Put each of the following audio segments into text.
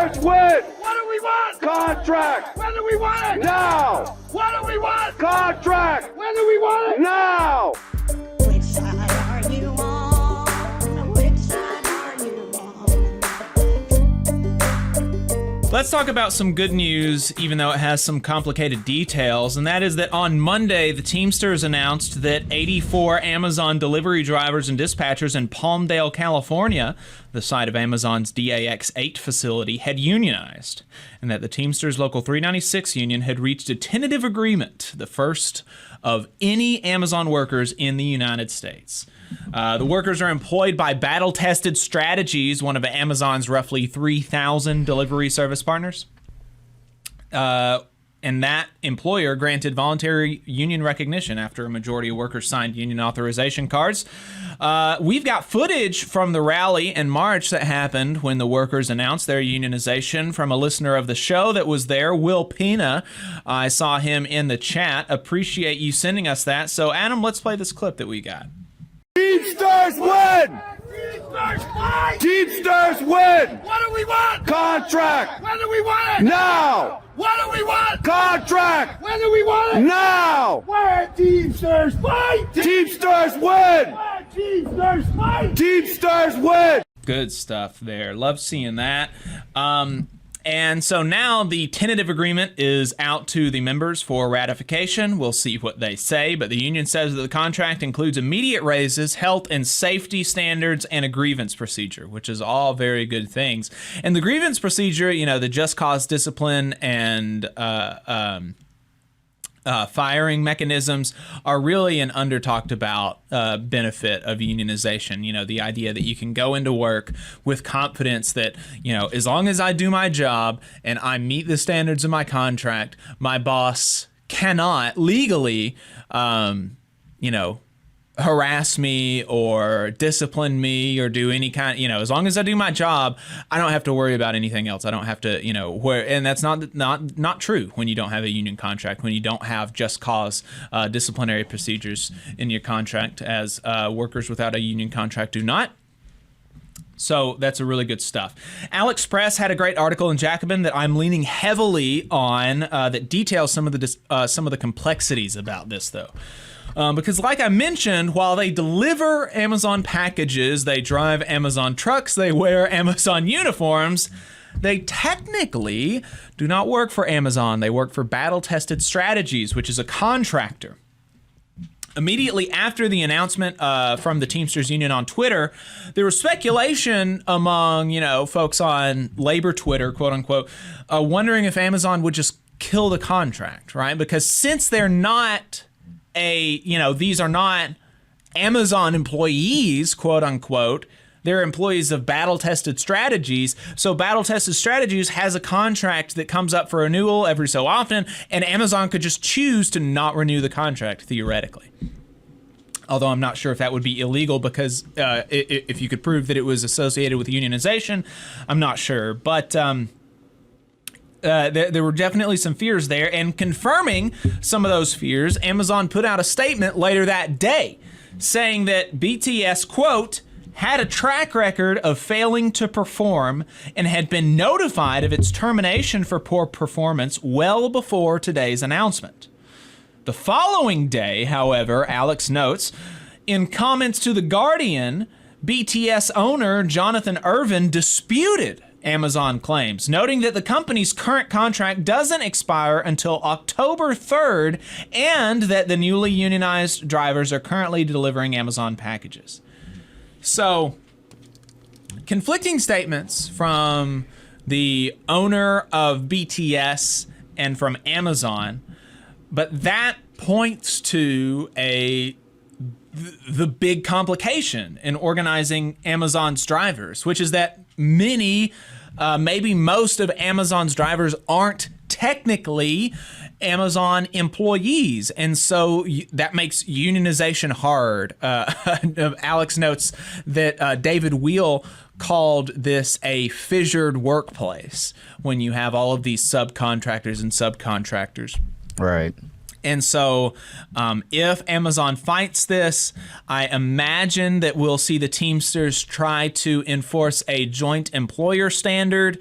Teamsters win! What do we want? Contract! When do we want it? Now! What do we want? Contract! When do we want it? Now! Which side are you on? Which side are you on? Let's talk about some good news, even though it has some complicated details, and that is that on Monday, the Teamsters announced that 84 Amazon delivery drivers and dispatchers in Palmdale, California, the site of Amazon's DAX8 facility, had unionized, and that the Teamsters Local 396 union had reached a tentative agreement, the first of any Amazon workers in the United States. The workers are employed by battle-tested Strategies, one of Amazon's roughly 3,000 delivery service partners. And that employer granted voluntary union recognition after a majority of workers signed union authorization cards. We've got footage from the rally in March that happened when the workers announced their unionization from a listener of the show that was there, Will Pina. I saw him in the chat. Appreciate you sending us that. So, Adam, let's play this clip that we got. Teamsters win! Teamsters fight! Teamsters win! What do we want? Contract! When do we want it? Now! What do we want? Contract! When do we want it? Now! Where Teamsters fight! Teamsters win! Where Teamsters fight! Teamsters win! Good stuff there. Love seeing that. And so now the tentative agreement is out to the members for ratification. We'll see what they say, but the union says that the contract includes immediate raises, health and safety standards, and a grievance procedure, which is all very good things. And the grievance procedure, you know, the just cause discipline and firing mechanisms are really an under-talked about benefit of unionization. You know, the idea that you can go into work with confidence that, you know, as long as I do my job and I meet the standards of my contract, my boss cannot legally, you know, harass me or discipline me or do any kind, you know, as long as I do my job, I don't have to worry about anything else. I don't have to, you know, and that's not true when you don't have a union contract, when you don't have just cause disciplinary procedures in your contract, as workers without a union contract do not. So that's a really good stuff. Alex Press had a great article in Jacobin that I'm leaning heavily on that details some of the complexities about this, though. Because like I mentioned, while they deliver Amazon packages, they drive Amazon trucks, they wear Amazon uniforms, they technically do not work for Amazon. They work for Battle-Tested Strategies, which is a contractor. Immediately after the announcement from the Teamsters Union on Twitter, there was speculation among, you know, folks on labor Twitter, quote unquote, wondering if Amazon would just kill the contract, right? Because since they're not these are not Amazon employees, quote unquote. They're employees of Battle-Tested Strategies. So Battle-Tested Strategies has a contract that comes up for renewal every so often, and Amazon could just choose to not renew the contract, theoretically. Although I'm not sure if that would be illegal, because if you could prove that it was associated with unionization, I'm not sure. But there were definitely some fears there, and confirming some of those fears, Amazon put out a statement later that day saying that BTS, quote, had a track record of failing to perform and had been notified of its termination for poor performance well before today's announcement. The following day, however, Alex notes, in comments to The Guardian, BTS owner Jonathan Irvin disputed Amazon claims, noting that the company's current contract doesn't expire until October 3rd and that the newly unionized drivers are currently delivering Amazon packages. So, conflicting statements from the owner of BTS and from Amazon, but that points to the big complication in organizing Amazon's drivers, which is that many, maybe most of Amazon's drivers aren't technically Amazon employees, and so that makes unionization hard. Alex notes that David Wheel called this a fissured workplace when you have all of these subcontractors and subcontractors. Right. And so if Amazon fights this, I imagine that we'll see the Teamsters try to enforce a joint employer standard,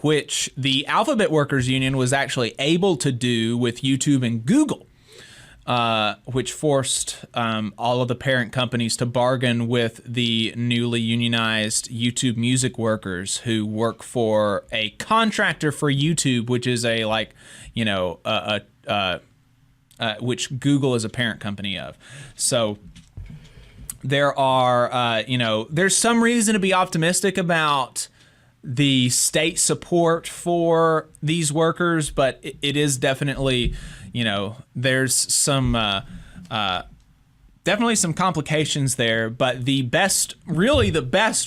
which the Alphabet Workers Union was actually able to do with YouTube and Google, which forced all of the parent companies to bargain with the newly unionized YouTube music workers who work for a contractor for YouTube, which is which Google is a parent company of. So there are, there's some reason to be optimistic about the state support for these workers, but it is definitely, there's some definitely some complications there. But the best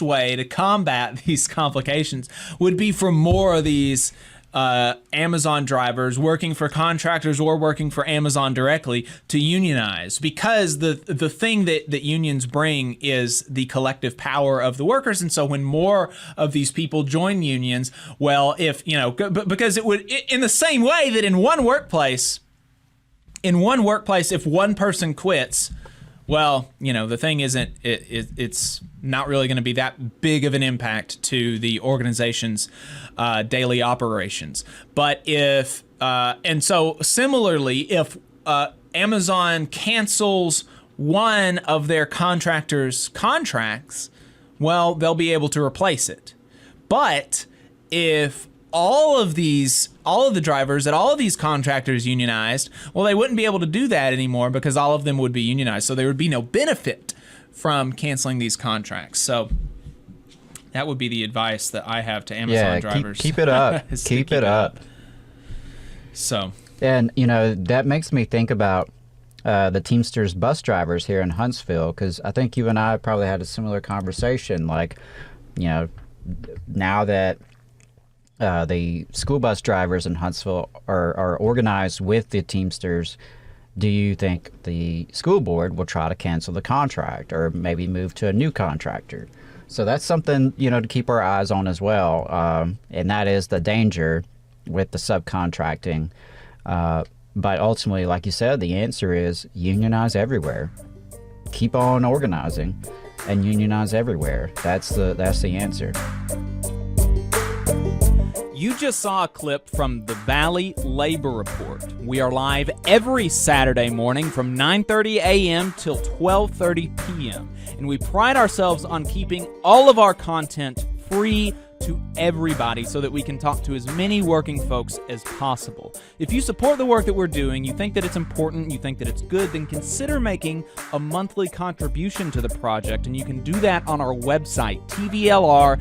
way to combat these complications would be for more of these Amazon drivers working for contractors or working for Amazon directly to unionize, because the thing that unions bring is the collective power of the workers. And so when more of these people join unions, well, because it would, in the same way that in one workplace, if one person quits, well, the thing isn't, it's not really going to be that big of an impact to the organization's daily operations. But and so similarly, if Amazon cancels one of their contractors' contracts, well, they'll be able to replace it. But if all of the drivers at all of these contractors unionized, well, they wouldn't be able to do that anymore because all of them would be unionized. So there would be no benefit from canceling these contracts. So that would be the advice that I have to Amazon drivers. Keep it up. keep it up. So, and that makes me think about the Teamsters bus drivers here in Huntsville, because I think you and I probably had a similar conversation. Like, now that the school bus drivers in Huntsville are organized with the Teamsters, do you think the school board will try to cancel the contract or maybe move to a new contractor? So that's something, to keep our eyes on as well. And that is the danger with the subcontracting. But ultimately, like you said, the answer is unionize everywhere. Keep on organizing and unionize everywhere. That's the answer. You just saw a clip from the Valley Labor Report. We are live every Saturday morning from 9:30 a.m. till 12:30 p.m. And we pride ourselves on keeping all of our content free to everybody so that we can talk to as many working folks as possible. If you support the work that we're doing, you think that it's important, you think that it's good, then consider making a monthly contribution to the project. And you can do that on our website, tvlr.fm.